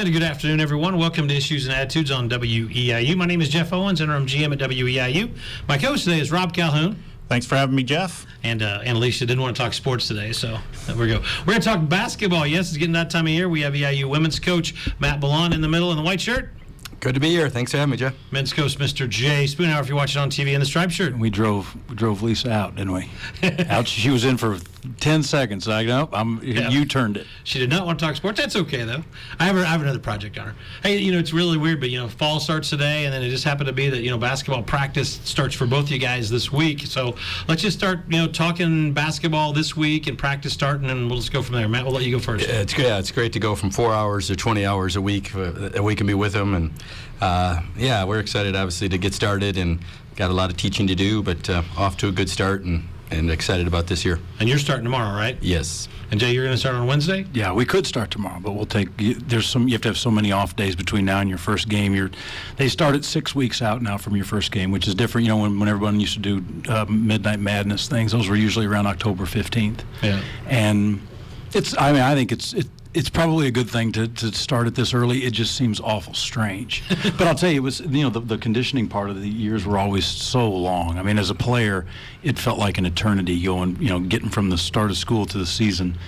And a good afternoon, everyone. Welcome to Issues and Attitudes on WEIU. My name is Jeff Owens, interim GM at WEIU. My coach today is Rob Calhoun. Thanks for having me, Jeff. And Alicia didn't want to talk sports today, so there we go. We're going to talk basketball. Yes, it's getting that time of year. We have EIU women's coach Matt Bollant in the middle in the white shirt. Good to be here. Thanks for having me, Jeff. Men's coach Mr. Jay Spoonhour, if you're watching on TV, in the striped shirt. We drove Lisa out, didn't we? Out. She was in for 10 seconds. You turned it. She did not want to talk sports. That's okay, though. I have another project on her. Hey, it's really weird, but, fall starts today, and then it just happened to be that, basketball practice starts for both you guys this week. So let's just start, talking basketball this week and practice starting, and we'll just go from there. Matt, we'll let you go first. Yeah, it's great to go from 4 hours to 20 hours a week that we can be with them. And, we're excited, obviously, to get started and got a lot of teaching to do, but off to a good start and excited about this year. And you're starting tomorrow, right? Yes. And Jay, you're going to start on Wednesday? Yeah, we could start tomorrow, but you have to have so many off days between now and your first game. They start at 6 weeks out now from your first game, which is different. When everyone used to do Midnight Madness things, those were usually around October 15th. Yeah. And I think it's probably a good thing to start it this early. It just seems awful strange. But I'll tell you, it was the conditioning part of the years were always so long. I mean, as a player, it felt like an eternity going, getting from the start of school to the season.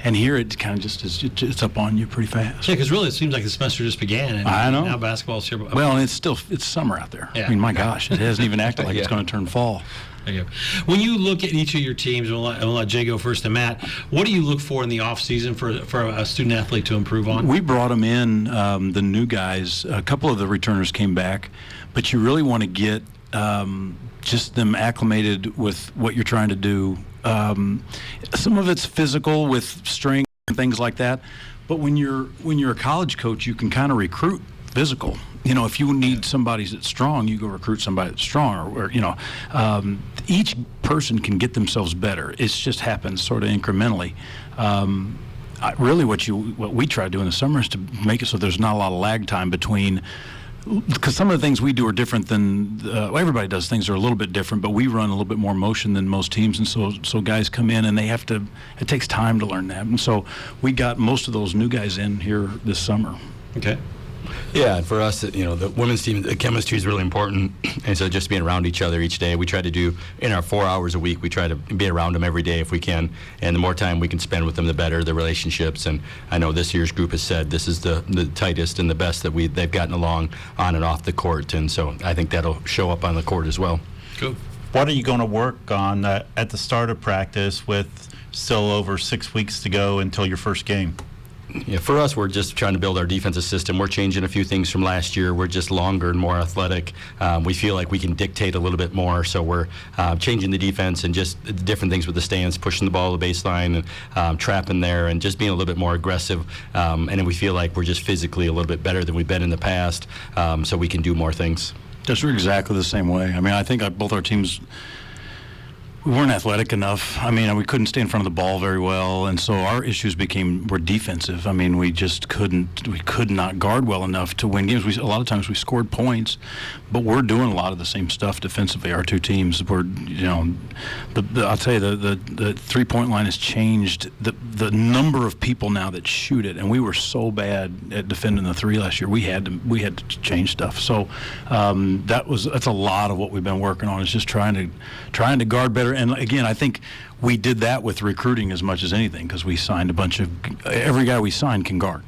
And here it kind of just is, it's up on you pretty fast. Yeah, because really it seems like the semester just began. And I know. Now basketball's here. Well, and it's summer out there. Yeah. I mean, my gosh, it hasn't even acted like it's going to turn fall. There you go. When you look at each of your teams, we'll let Jay go first and Matt, what do you look for in the off season for a student athlete to improve on? We brought them in, the new guys. A couple of the returners came back, but you really want to get just them acclimated with what you're trying to do. Some of it's physical with strength and things like that, but when you're a college coach, you can kind of recruit physical. If you need somebody that's strong, you go recruit somebody that's strong, or each person can get themselves better. It just happens sort of incrementally. Really, what we try to do in the summer is to make it so there's not a lot of lag time between. Because some of the things we do are different than everybody does. Things are a little bit different, but we run a little bit more motion than most teams, and so guys come in and they have to. It takes time to learn that, and so we got most of those new guys in here this summer. Okay. Yeah, and for us, the women's team, the chemistry is really important, and so just being around each other each day. We try to do, in our 4 hours a week, we try to be around them every day if we can, and the more time we can spend with them, the better the relationships. And I know this year's group has said this is the tightest and the best that they've gotten along on and off the court, and so I think that'll show up on the court as well. Cool. What are you going to work on at the start of practice with still over 6 weeks to go until your first game? Yeah, for us, we're just trying to build our defensive system. We're changing a few things from last year. We're just longer and more athletic. We feel like we can dictate a little bit more, so we're changing the defense and just different things with the stance, pushing the ball to the baseline, and trapping there, and just being a little bit more aggressive. And then we feel like we're just physically a little bit better than we've been in the past, so we can do more things. Just exactly the same way. I mean, I think both our teams, we weren't athletic enough. I mean, we couldn't stay in front of the ball very well, and so our issues were defensive. I mean, we could not guard well enough to win games. A lot of times we scored points, but we're doing a lot of the same stuff defensively. Our two teams, I'll tell you, the three-point line has changed. The number of people now that shoot it, and we were so bad at defending the three last year. We had to change stuff. So that's a lot of what we've been working on, is just trying to guard better. And again, I think we did that with recruiting as much as anything, because we signed every guy we signed can guard,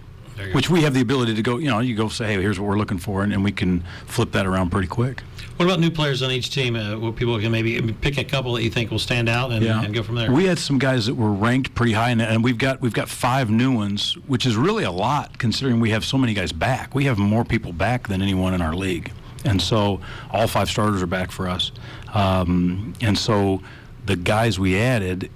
which we have the ability to go, you go say, hey, here's what we're looking for, and we can flip that around pretty quick. What about new players on each team? Where people can maybe pick a couple that you think will stand out and go from there? We had some guys that were ranked pretty high, and we've got 5 new ones, which is really a lot considering we have so many guys back. We have more people back than anyone in our league. And so all 5 starters are back for us. And so the guys we added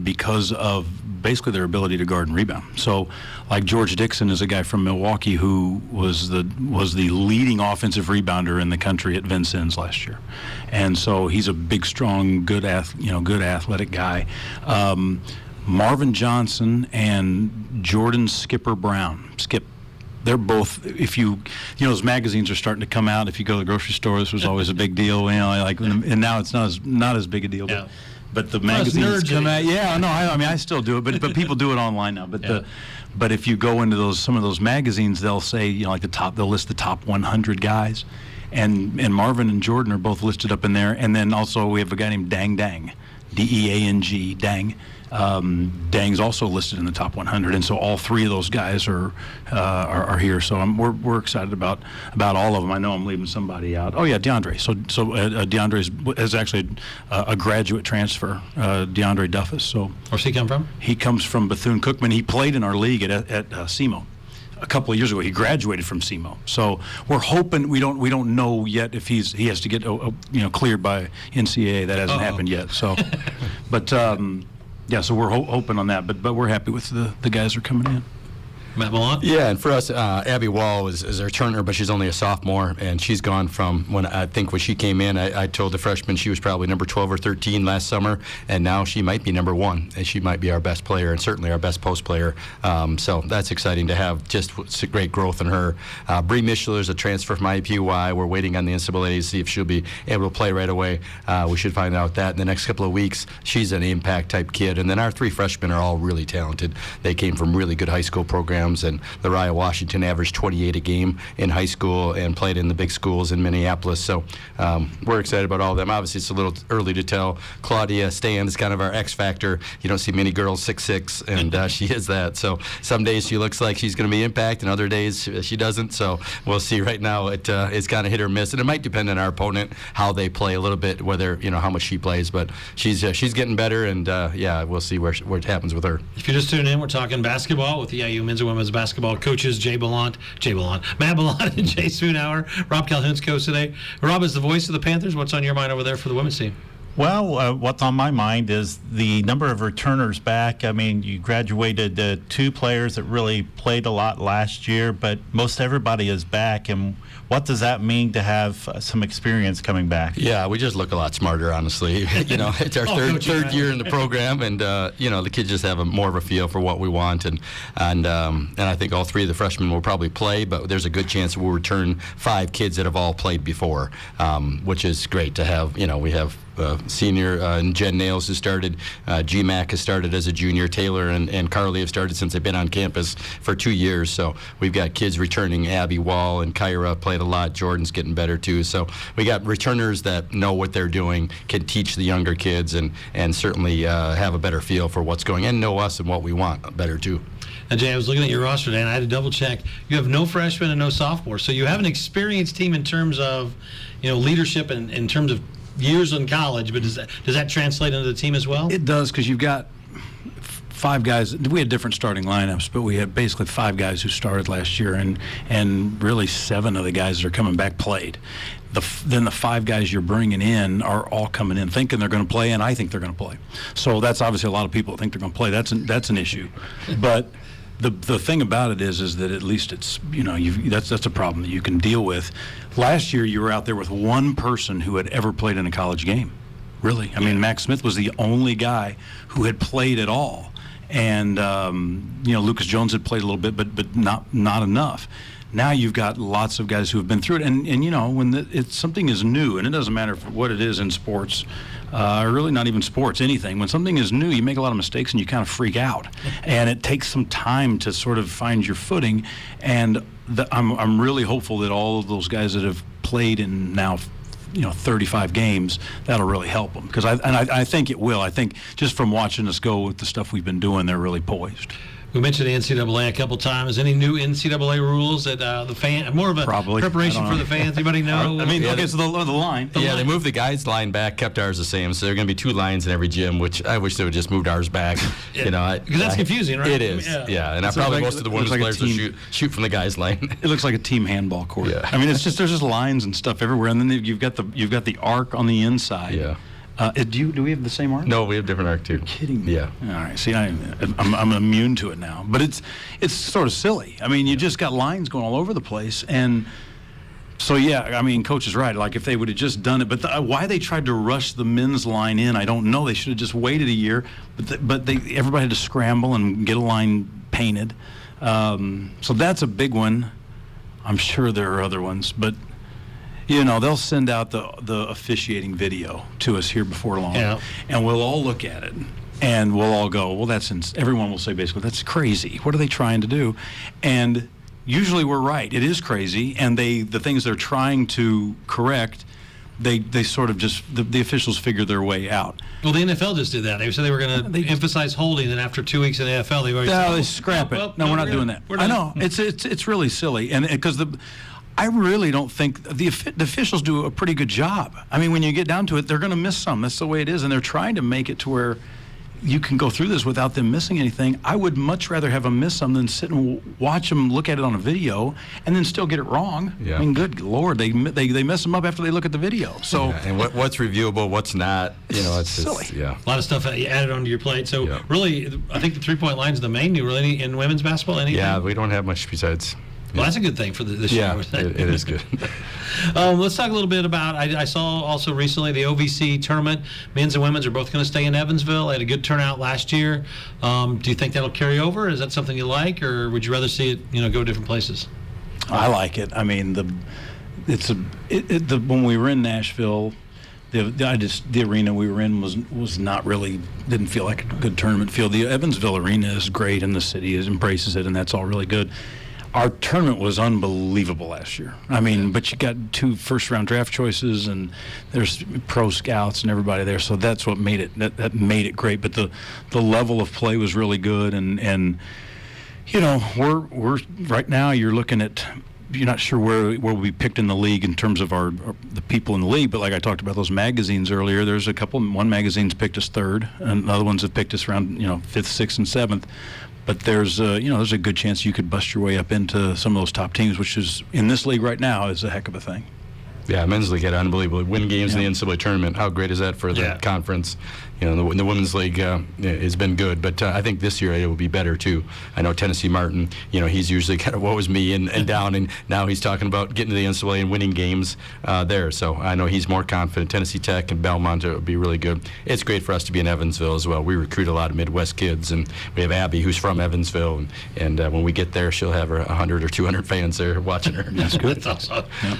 because of basically their ability to guard and rebound. So like George Dixon is a guy from Milwaukee who was the leading offensive rebounder in the country at Vincennes last year. And so he's a big, strong, good athletic guy. Marvin Johnson and Jordan Skipper Brown. They're both, those magazines are starting to come out. If you go to the grocery store, this was always a big deal, and now it's not as big a deal. Yeah. the magazines nerds, come it out. is. Yeah, no, I mean I still do it, but people do it online now. But Yeah. but if you go into some of those magazines, they'll say, like they'll list the top 100 guys, and Marvin and Jordan are both listed up in there, and then also we have a guy named Dang, D-E-A-N-G, Dang. Dang's also listed in the top 100, and so all three of those guys are here. So we're excited about all of them. I know I'm leaving somebody out. Oh yeah, DeAndre. So DeAndre is actually a graduate transfer. DeAndre Duffus. So Where's he come from? he comes from Bethune-Cookman. He played in our league at SEMO a couple of years ago. He graduated from SEMO. So we're hoping we don't know yet if he has to get cleared by NCAA. That hasn't happened yet. So, but. Yeah, so we're hoping on that, but we're happy with the guys who are coming in. Matt Bollant? Yeah, and for us, Abby Wall is our returner, but she's only a sophomore, and she's gone from when she came in, I told the freshmen she was probably number 12 or 13 last summer, and now she might be number 1, and she might be our best player and certainly our best post player. So that's exciting to have just great growth in her. Bree Mischler's a transfer from IUPUI. We're waiting on the NCAA to see if she'll be able to play right away. We should find out that in the next couple of weeks. She's an impact type kid, and then our 3 freshmen are all really talented. They came from really good high school programs. And Lariah Washington averaged 28 a game in high school and played in the big schools in Minneapolis. So we're excited about all of them. Obviously, it's a little early to tell. Claudia Stan is kind of our X factor. You don't see many girls 6'6", and she is that. So some days she looks like she's going to be impact, and other days she doesn't. So we'll see. Right now, it's kind of hit or miss, and it might depend on our opponent how they play a little bit, whether how much she plays. But she's getting better, and we'll see where it happens with her. If you're just tuning in, we're talking basketball with the EIU men's and women's basketball coaches, Matt Bollant, and Jay Spoonhour. Rob Calhoun's coach today. Rob is the voice of the Panthers. What's on your mind over there for the women's team? Well, what's on my mind is the number of returners back. I mean, you graduated 2 players that really played a lot last year, but most everybody is back. And what does that mean to have some experience coming back? Yeah, we just look a lot smarter, honestly. It's our third year in the program, and the kids just have more of a feel for what we want, and I think all 3 of the freshmen will probably play, but there's a good chance we'll return 5 kids that have all played before, which is great to have. We have senior and Jen Nails has started. GMAC has started as a junior. Taylor and Carly have started since they've been on campus for 2 years. So we've got kids returning. Abby Wall and Kyra played a lot. Jordan's getting better too. So we got returners that know what they're doing, can teach the younger kids, and certainly have a better feel for what's going on, and know us and what we want better too. And Jay, I was looking at your roster today, and I had to double check. You have no freshmen and no sophomores, so you have an experienced team in terms of, leadership and in terms of years in college. But does that translate into the team as well? It does, because you've got 5 guys. We had different starting lineups, but we had basically 5 guys who started last year, and really 7 of the guys that are coming back played. Then the 5 guys you're bringing in are all coming in thinking they're going to play, and I think they're going to play. So that's obviously a lot of people that think they're going to play. That's an issue, but. The thing about it is that at least it's that's a problem that you can deal with. Last year you were out there with 1 person who had ever played in a college game, really. I mean, Max Smith was the only guy who had played at all, and Lucas Jones had played a little bit, but not enough. Now you've got lots of guys who have been through it, and when something is new, and it doesn't matter what it is in sports. Or really not even sports, anything. When something is new, you make a lot of mistakes and you kind of freak out. And it takes some time to sort of find your footing. And I'm really hopeful that all of those guys that have played in now 35 games, that'll really help them. Because I think it will. I think just from watching us go with the stuff we've been doing, they're really poised. We mentioned the NCAA a couple times. Any new NCAA rules that the fan, more of a preparation for the fans? Anybody know? I mean, so the line. They moved the guys' line back, kept ours the same. So there are going to be 2 lines in every gym, which I wish they would just moved ours back. Because that's confusing, right? It is. And probably most of the women's players will shoot from the guys' line. It looks like a team handball court. Yeah. I mean, there's just lines and stuff everywhere, and then you've got the arc on the inside. Yeah. Do we have the same arc? No, we have different arc too. You're kidding me. Yeah. All right. See, I'm immune to it now, but it's sort of silly. I mean, you just got lines going all over the place, and so I mean, Coach is right. Like if they would have just done it, but why they tried to rush the men's line in, I don't know. They should have just waited a year, but everybody had to scramble and get a line painted. So that's a big one. I'm sure there are other ones, but. they'll send out the officiating video to us here before long, and we'll all look at it. And we'll all go, well, everyone will say basically, that's crazy. What are they trying to do? And usually we're right. It is crazy. And the things they're trying to correct, they sort of just, the officials figure their way out. Well, the NFL just did that. They said they were going to emphasize holding, and after 2 weeks in the NFL, they've already said, they scrap it. Well, no, we're not doing that. I know. It's really silly. And because I really don't think the officials do a pretty good job. I mean, when you get down to it, they're going to miss some. That's the way it is. And they're trying to make it to where you can go through this without them missing anything. I would much rather have them miss some than sit and watch them look at it on a video and then still get it wrong. Yeah. I mean, good Lord, they mess them up after they look at the video. So and what's reviewable, what's not, it's silly. Yeah. A lot of stuff added onto your plate. So really, I think the 3-point line is the main new really in women's basketball. Anything? Yeah, we don't have much besides. Well, that's a good thing for this year. Yeah, it is good. Let's talk a little bit about, I saw also recently the OVC tournament. Men's and women's are both going to stay in Evansville. They had a good turnout last year. Do you think that'll carry over? Is that something you like, or would you rather see it, go different places? I like it. I mean, when we were in Nashville, the arena we were in was not really, didn't feel like a good tournament field. The Evansville arena is great, and the city embraces it, and that's all really good. Our tournament was unbelievable last year. I mean, but you got 2 first-round draft choices, and there's pro scouts and everybody there, so that's what made it. That made it great. But the level of play was really good, and we're right now. You're looking at. You're not sure where we'll be picked in the league in terms of the people in the league, but like I talked about those magazines earlier, there's a couple. One magazine's picked us 3rd, and other ones have picked us around 5th, 6th, and 7th. But there's a good chance you could bust your way up into some of those top teams, which is in this league right now is a heck of a thing. Yeah, men's league had unbelievable win games in the NCAA tournament. How great is that for the conference? The women's league has been good, but I think this year it will be better too. I know Tennessee Martin, he's usually kind of woe is me and down, and now he's talking about getting to the NCAA and winning games there. So I know he's more confident. Tennessee Tech and Belmont will be really good. It's great for us to be in Evansville as well. We recruit a lot of Midwest kids, and we have Abby, who's from Evansville, and when we get there, she'll have her 100 or 200 fans there watching her. That's good. That's awesome. Yep.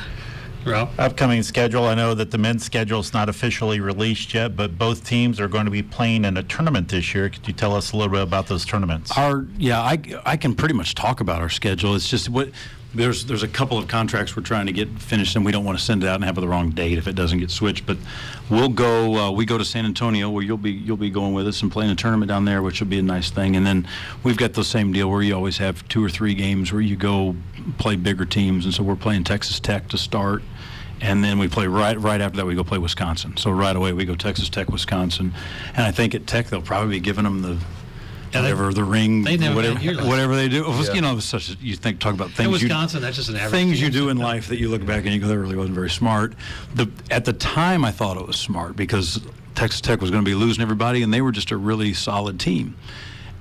Rob? Upcoming schedule. I know that the men's schedule is not officially released yet, but both teams are going to be playing in a tournament this year. Could you tell us a little bit about those tournaments? I can pretty much talk about our schedule. It's just there's a couple of contracts we're trying to get finished, and we don't want to send it out and have the wrong date if it doesn't get switched. But we'll go. We go to San Antonio, where you'll be going with us and playing a tournament down there, which will be a nice thing. And then we've got the same deal where you always have 2 or 3 games where you go play bigger teams, and so we're playing Texas Tech to start. And then we play right after that, we go play Wisconsin. So right away we go Texas Tech, Wisconsin. And I think at Tech they'll probably be giving them the ring, whatever they do. Talk about things. In Wisconsin, that's just an average. Things you do in life that you look back and you go, that really wasn't very smart. At the time, I thought it was smart because Texas Tech was going to be losing everybody, and they were just a really solid team.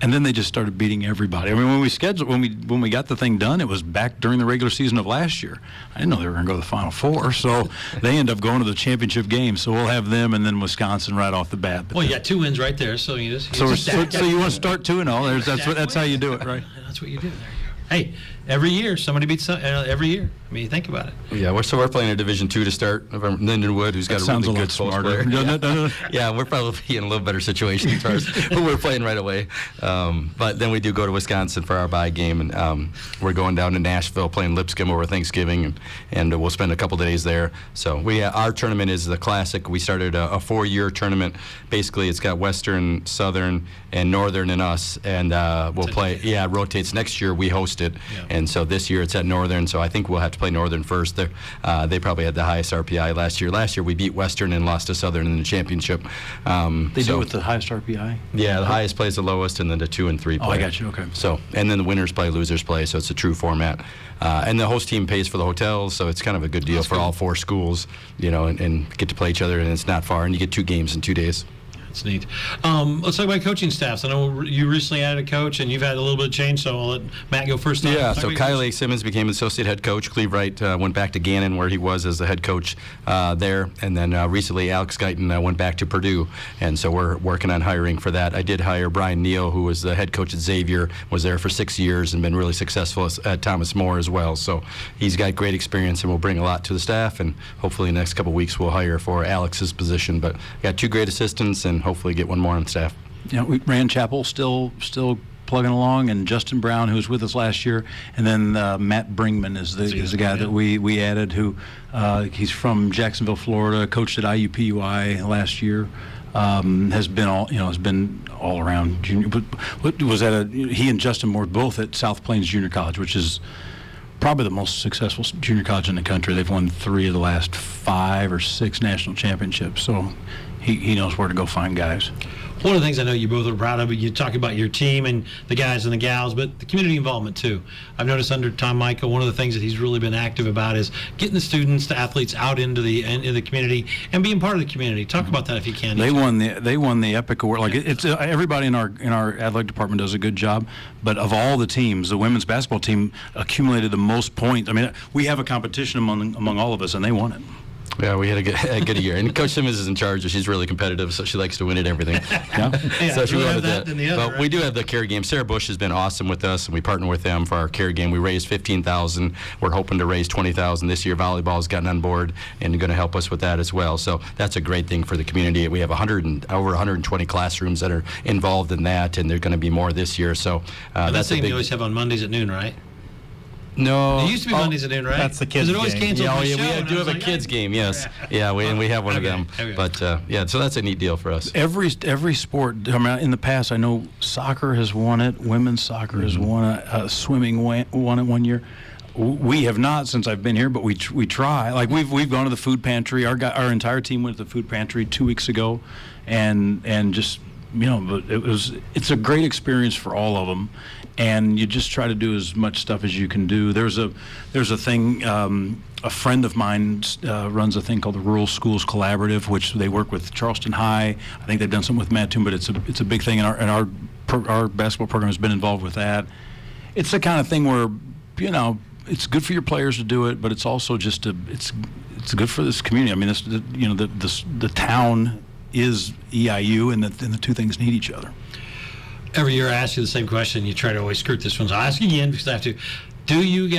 And then they just started beating everybody. I mean, when we got the thing done, it was back during the regular season of last year. I didn't know they were going to go to the Final Four, so they end up going to the championship game. So we'll have them and then Wisconsin right off the bat. Well, you got 2 wins right there, so you just. So you want to start 2-0? That's how you do it, right? That's what you do. There you go. Hey, every year somebody beats every year. I mean, you think about it. Yeah, we're playing a Division II to start. Lindenwood, who's got a really good post player. Yeah, we're probably in a little better situation as far as who we're playing right away. But then we do go to Wisconsin for our bye game, and we're going down to Nashville playing Lipscomb over Thanksgiving, and we'll spend a couple days there. So our tournament is the Classic. We started a 4-year tournament. Basically, it's got Western, Southern, and Northern and us, and we'll play. Yeah, it rotates. Next year we host it, and so this year it's at Northern. So I think we'll have to play Northern first. They probably had the highest RPI last year. Last year we beat Western and lost to Southern in the championship. They do it with the highest RPI? Yeah, the highest plays the lowest, and then the 2 and 3 play. Oh, I got you. Okay. So, and then the winners play, losers play. So it's a true format. And the host team pays for the hotels, so it's kind of a good deal for all 4 schools, and get to play each other, and it's not far, and you get 2 games in 2 days. That's neat. Let's talk about coaching staffs. I know you recently added a coach, and you've had a little bit of change, so I'll let Matt go first. Yeah, so Kylie Simmons became associate head coach. Cleve Wright went back to Gannon, where he was as the head coach there. And then recently, Alex Guyton went back to Purdue. And so we're working on hiring for that. I did hire Brian Neal, who was the head coach at Xavier, was there for 6 years and been really successful at Thomas More as well. So he's got great experience and will bring a lot to the staff. And hopefully in the next couple of weeks, we'll hire for Alex's position. But got 2 great assistants and hopefully get one more on staff. Yeah, Rand Chappell still plugging along, and Justin Brown, who was with us last year, and then Matt Bringman is the guy that we added. Who he's from Jacksonville, Florida, coached at IUPUI last year. Has been all around junior. But what was that? He and Justin were both at South Plains Junior College, which is probably the most successful junior college in the country. They've won 3 of the last 5 or 6 national championships. So he knows where to go find guys. One of the things I know you both are proud of, you talk about your team and the guys and the gals, but the community involvement too. I've noticed under Tom Michael, one of the things that he's really been active about is getting the students, the athletes out into the community and being part of the community. Talk about that if you can. They won the Epic Award. Like it's everybody in our athletic department does a good job, but of all the teams, the women's basketball team accumulated the most points. I mean, we have a competition among all of us, and they won it. Yeah, we had a good year. And Coach Simmons is in charge, so she's really competitive, so she likes to win at everything. So she wanted that. But we do have the carry game. Sarah Bush has been awesome with us, and we partner with them for our carry game. We raised $15,000. We're hoping to raise $20,000 this year. Volleyball has gotten on board and going to help us with that as well. So that's a great thing for the community. We have over 120 classrooms that are involved in that, and they're going to be more this year. So that's the thing you always have on Mondays at noon, right? No. It used to be Mondays at noon, right? That's the kids' game. It always canceled we show, do have a kids' game, yes. Yeah, we have one of them. Okay. But, so that's a neat deal for us. Every sport, I mean, in the past, I know soccer has won it, women's soccer has won it, swimming won it one year. We have not since I've been here, but we try. Like we've gone to the food pantry. Our entire team went to the food pantry 2 weeks ago, and just but it's a great experience for all of them, and you just try to do as much stuff as you can do. There's a thing. A friend of mine runs a thing called the Rural Schools Collaborative, which they work with Charleston High. I think they've done something with Mattoon, but it's a big thing, and our basketball program has been involved with that. It's the kind of thing where it's good for your players to do it, but it's also just it's good for this community. I mean, the town is EIU, and the two things need each other. Every year I ask you the same question. You try to always skirt this one. So I'll ask you again because I have to. Do you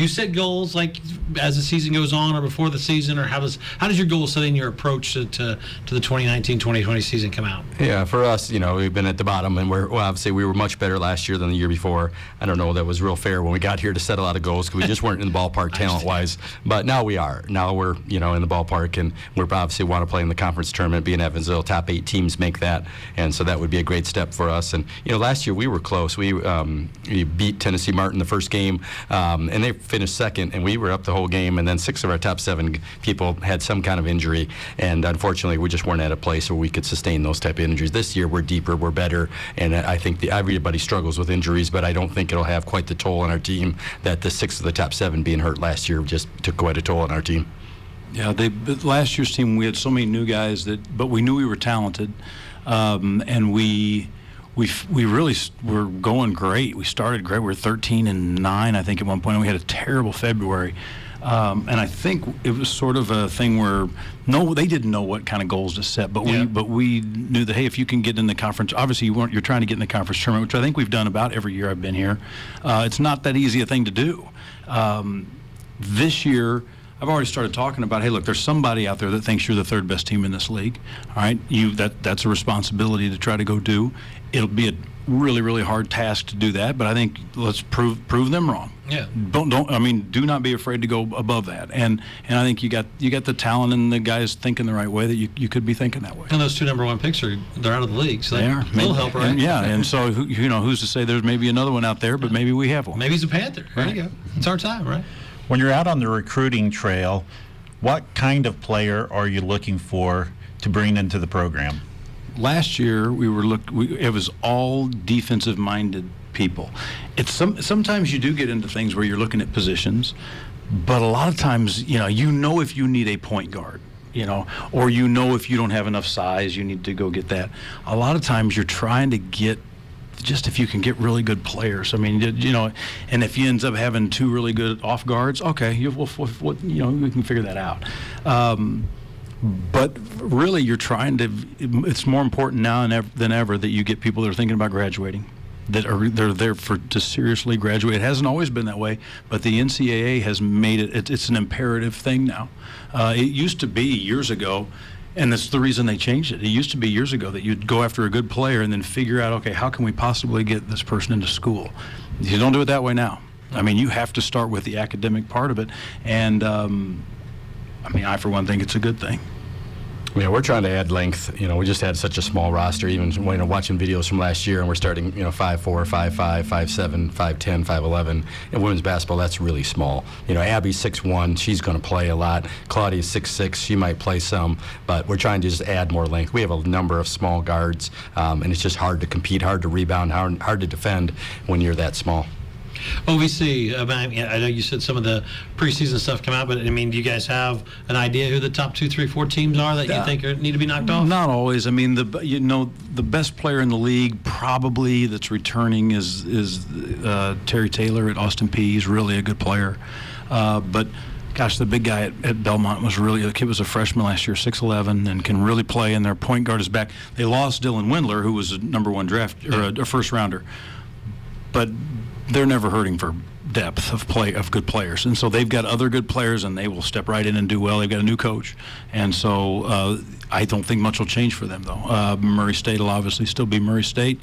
set goals like as the season goes on or before the season, or how does your goal setting, your approach to the 2019-2020 season come out? Yeah, for us, we've been at the bottom, and obviously we were much better last year than the year before. I don't know that was real fair when we got here to set a lot of goals because we just weren't in the ballpark talent-wise. But now we are. Now we're in the ballpark, and we obviously want to play in the conference tournament. Be in Evansville, top 8 teams make that, and so that would be a great step for us. And last year we were close. We beat Tennessee Martin the first game, and they finished second, and we were up the whole game, and then 6 of our top 7 people had some kind of injury, and unfortunately we just weren't at a place where we could sustain those type of injuries. This year we're deeper, we're better, and I think everybody struggles with injuries, but I don't think it'll have quite the toll on our team that the 6 of the top 7 being hurt last year just took quite a toll on our team. Yeah, last year's team, we had so many new guys but we knew we were talented, and we really were going great. We started great. We were 13-9, I think, at one point. And we had a terrible February. And I think it was sort of a thing where they didn't know what kind of goals to set, but we knew that, hey, if you can get in the conference, obviously you're trying to get in the conference tournament, which I think we've done about every year I've been here. It's not that easy a thing to do. This year, I've already started talking about, hey, look, there's somebody out there that thinks you're the 3rd best team in this league. All right, that's a responsibility to try to go do. It'll be a really, really hard task to do that, but I think let's prove them wrong. Yeah. Do not be afraid to go above that. And I think you got the talent and the guys thinking the right way that you could be thinking that way. And those 2 number 1 picks they're out of the league, so they are. They'll help, right? And so who's to say there's maybe another one out there, but maybe we have one. Maybe he's a Panther. There you go. It's our time, right? When you're out on the recruiting trail, what kind of player are you looking for to bring into the program? Last year, it was all defensive-minded people. Sometimes you do get into things where you're looking at positions, but a lot of times, if you need a point guard, or if you don't have enough size, you need to go get that. A lot of times you're trying to get just if you can get really good players. I mean, and if you ends up having 2 really good off guards, okay, we can figure that out. But really, you're trying to. It's more important now than ever that you get people that are thinking about graduating, they're there to seriously graduate. It hasn't always been that way, but the NCAA has made it. It's an imperative thing now. It used to be years ago. And that's the reason they changed it. It used to be years ago that you'd go after a good player and then figure out, okay, how can we possibly get this person into school? You don't do it that way now. I mean, you have to start with the academic part of it. And, I, for one, think it's a good thing. Yeah, we're trying to add length. We just had such a small roster, even watching videos from last year, and we're starting, 5'4", 5'5", 5'7", 5'10", 5'11". In women's basketball, that's really small. Abby's 6'1", she's going to play a lot. Claudia's 6'6", she might play some, but we're trying to just add more length. We have a number of small guards, and it's just hard to compete, hard to rebound, hard to defend when you're that small. OVC, I know you said some of the preseason stuff come out, but do you guys have an idea who the top 2, 3, 4 teams are that you think need to be knocked off? Not always. The best player in the league probably that's returning is Terry Taylor at Austin Peay. He's really a good player, but. Gosh, the big guy at Belmont the kid was a freshman last year, 6'11", and can really play, and their point guard is back. They lost Dylan Windler, who was a number 1 draft, or a first rounder. But they're never hurting for depth of good players, and so they've got other good players, and they will step right in and do well. They've got a new coach, and so I don't think much will change for them, though. Murray State will obviously still be Murray State,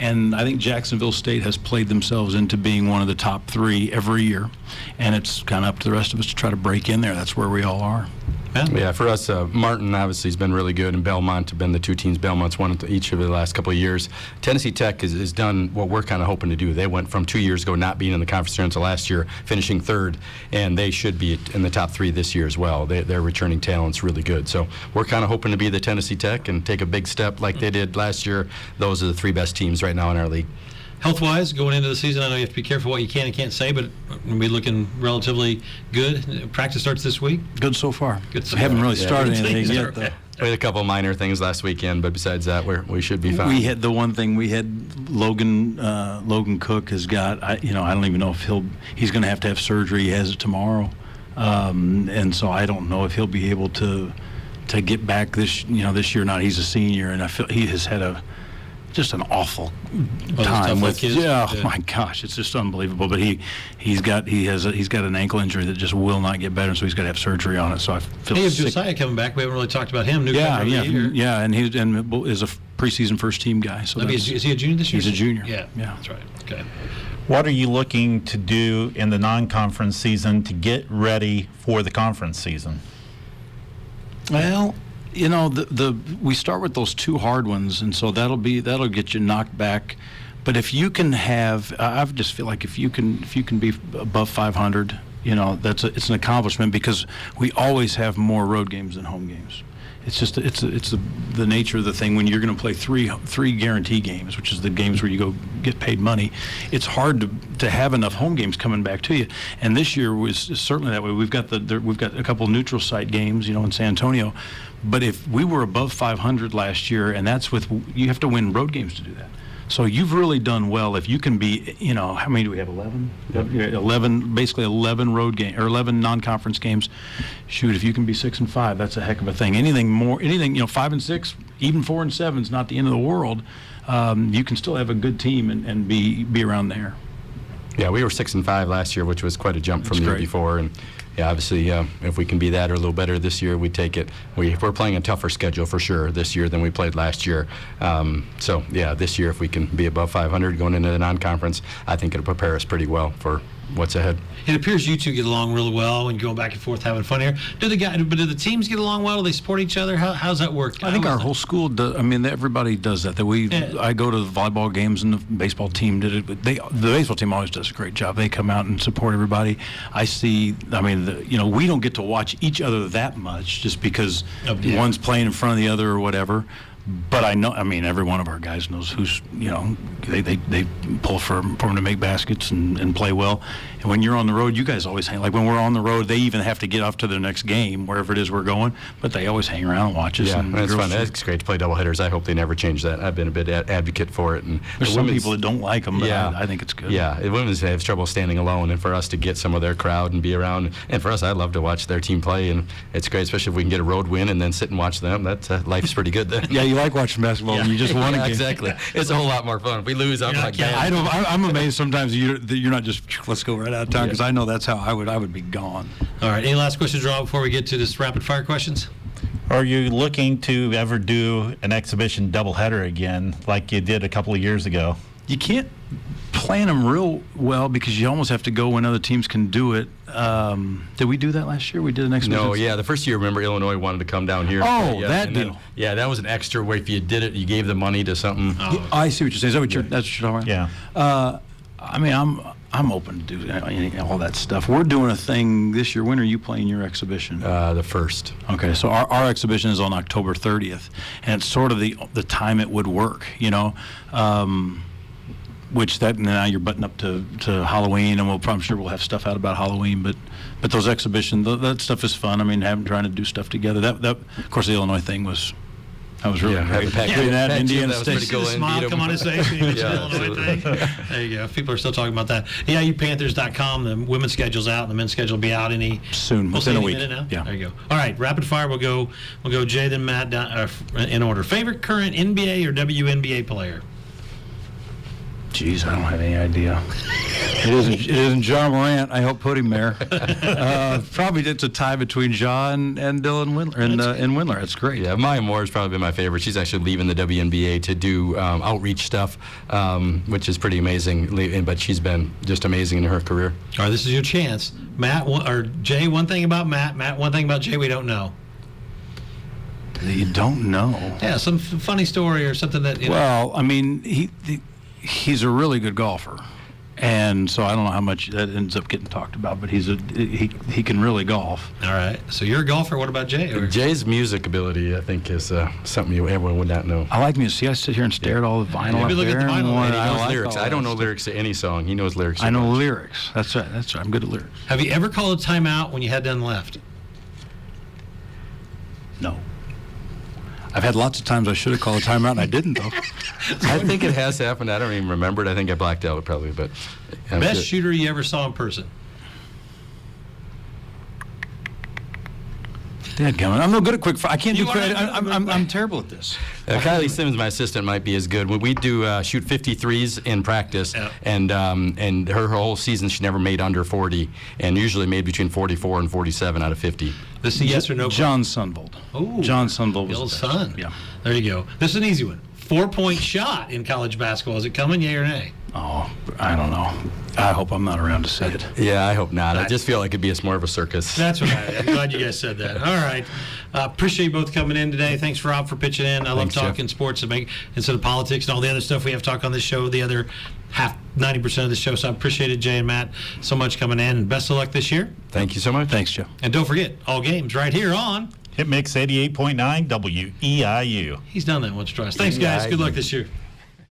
and I think Jacksonville State has played themselves into being one of the top 3 every year, and it's kind of up to the rest of us to try to break in there. That's where we all are. Yeah, for us, Martin obviously has been really good, and Belmont have been the 2 teams. Belmont's won each of the last couple of years. Tennessee Tech has done what we're kind of hoping to do. They went from 2 years ago not being in the conference until last year, finishing 3rd, and they should be in the top 3 this year as well. Their returning talent's really good. So we're kind of hoping to be the Tennessee Tech and take a big step like they did last year. Those are the 3 best teams right now in our league. Health-wise, going into the season, I know you have to be careful what you can and can't say, but we're looking relatively good. Practice starts this week? Good so far. Good so We haven't far. really started anything yet, though. We had a couple minor things last weekend, but besides that, we should be fine. We had the one thing we had. Logan Cook has got. I don't even know if he's going to have surgery. He has it tomorrow, and so I don't know if he'll be able to get back this year or not. He's a senior, and I feel he has had just an awful time with kids? Yeah, oh my gosh, it's just unbelievable. But he's got an ankle injury that just will not get better, so he's got to have surgery on it. So I feel Hey, sick. Josiah coming back. We haven't really talked about him. And he is a preseason first team guy. So is he a junior this year? He's a junior. Yeah, that's right. Okay. What are you looking to do in the non-conference season to get ready for the conference season? Well, we start with those 2 hard ones, and so that'll get you knocked back. But if you can have, I just feel like if you can be above 500, it's an accomplishment, because we always have more road games than home games. It's just the nature of the thing. When you're going to play three guarantee games, which is the games where you go get paid money, it's hard to have enough home games coming back to you. And this year was certainly that way. We've got a couple neutral site games, in San Antonio. But if we were above 500 last year, and you have to win road games to do that. So you've really done well if you can be, how many do we have? 11? Yep. 11 road games or 11 non-conference games. Shoot, if you can be 6 and 5, that's a heck of a thing. Anything 5 and 6, even 4 and 7 is not the end of the world. You can still have a good team and be around there. Yeah, we were 6 and 5 last year, which was quite a jump from the year before. And yeah, obviously, if we can be that or a little better this year, we take it. We're playing a tougher schedule for sure this year than we played last year. So yeah, this year if we can be above 500 going into the non-conference, I think it'll prepare us pretty well for what's ahead. It appears you 2 get along really well and going back and forth having fun here. Do the teams get along well? Do they support each other? How's that work? I think our whole school does. Everybody does that. I go to the volleyball games, and the baseball team did it. But the baseball team always does a great job. They come out and support everybody. I see. We don't get to watch each other that much just because one's playing in front of the other or whatever. But I know, I mean, every one of our guys knows who's, they pull for them to make baskets and play well. And when you're on the road, you guys always hang. Like when we're on the road, they even have to get off to their next game, wherever it is we're going. But they always hang around and watch us. Yeah, and it's fun. It's great to play doubleheaders. I hope they never change that. I've been a bit advocate for it. And There's some people that don't like them, but Yeah. I think it's good. Yeah, the women's have trouble standing alone, and for us to get some of their crowd and be around, and for us, I love to watch their team play, and it's great, especially if we can get a road win and then sit and watch them. That life's pretty good then. Yeah, you like watching basketball and you just want to Yeah, get. exactly. It's a whole lot more fun. If we lose, I'm like, Yeah, man. I'm amazed sometimes that you're not just let's go right out of town, because I know that's how I would be gone. All right. Any last questions, Rob, before we get to this rapid fire questions? Are you looking to ever do an exhibition doubleheader again, like you did a couple of years ago? You can't plan them real well because you almost have to go when other teams can do it. Did we do that last year? We did an exhibition. No, yeah, the first year, remember, Illinois wanted to come down here. Oh, Yeah, that and then- deal. Yeah, that was an extra way. If you did it, you gave the money to something. Oh. I see what you're saying. Is that what that's what you're talking about? Yeah. I mean, I'm open to do all that stuff. We're doing a thing this year. When are you playing your exhibition? The first. Okay, so our exhibition is on October 30th, and it's sort of the time it would work, which that now you're butting up to Halloween, and I'm sure we'll have stuff out about Halloween, but those exhibitions, that stuff is fun. I mean, trying to do stuff together. That of course the Illinois thing was really Yeah, great. the Pac- Doing that, Pac- Indiana that was State. pretty cool. See the and smile beat 'em. come on his face when you mentioned Yeah, the Illinois absolutely. thing. There you go. People are still talking about that. EIUPanthers.com. The women's schedule's out. The men's schedule will be out Soon, we'll within say a any week. minute now? Yeah. There you go. All right, rapid fire. We'll go Jay, then Matt, down, in order. Favorite current NBA or WNBA player? Jeez, I don't have any idea. It isn't John Morant. I hope put him there. Probably it's a tie between John and Dylan Windler. And Windler. That's great. Yeah, Maya Moore has probably been my favorite. She's actually leaving the WNBA to do outreach stuff, which is pretty amazing. But she's been just amazing in her career. All right, this is your chance. Matt, or Jay, one thing about Matt. Matt, one thing about Jay we don't know. You don't know. Yeah, some funny story or something that, Well, I mean, he's a really good golfer, and so I don't know how much that ends up getting talked about, but he can really golf. All right, so you're a golfer. What about Jay? Or- Jay's music ability, I think, is something everyone would not know. I like music. See, I sit here and stare at all the vinyl Maybe up look at there. the vinyl. and And He I knows like lyrics. all I don't that know stuff. lyrics to any song. He knows lyrics. I know so much. lyrics. That's right. I'm good at lyrics. Have you ever called a timeout when you had done left? No. I've had lots of times I should have called a timeout, and I didn't, though. I think it has happened. I don't even remember it. I think I blacked out probably, but Best shooter you ever saw in person? Dadgummit. I'm no good at quick fire. I can't do You are credit. not good at I'm terrible at this. Kylie Simmons, my assistant, might be as good. When we do shoot 53s in practice, Yeah. and her whole season she never made under 40, and usually made between 44 and 47 out of 50. This is a yes or no? John Sunvold. Ooh, John Sunvold the was old the best. son. Yeah. There you go. This is an easy one. 4-point shot in college basketball. Is it coming, yay or nay? Oh, I don't know. I hope I'm not around to see it. Yeah, I hope not. I just feel like it'd be more of a circus. That's what I'm glad you guys said that. All right. Appreciate you both coming in today. Thanks, Rob, for pitching in. I love Thanks, Jeff. talking sports instead of politics and all the other stuff we have to talk on this show, the other 90% of the show. So I appreciate it, Jay and Matt, so much coming in. And best of luck this year. Thank you so much. Thanks, Joe. And don't forget, all games right here on. Hit Mix 88.9 WEIU. He's done that once or twice. Thanks, guys. Good luck this year.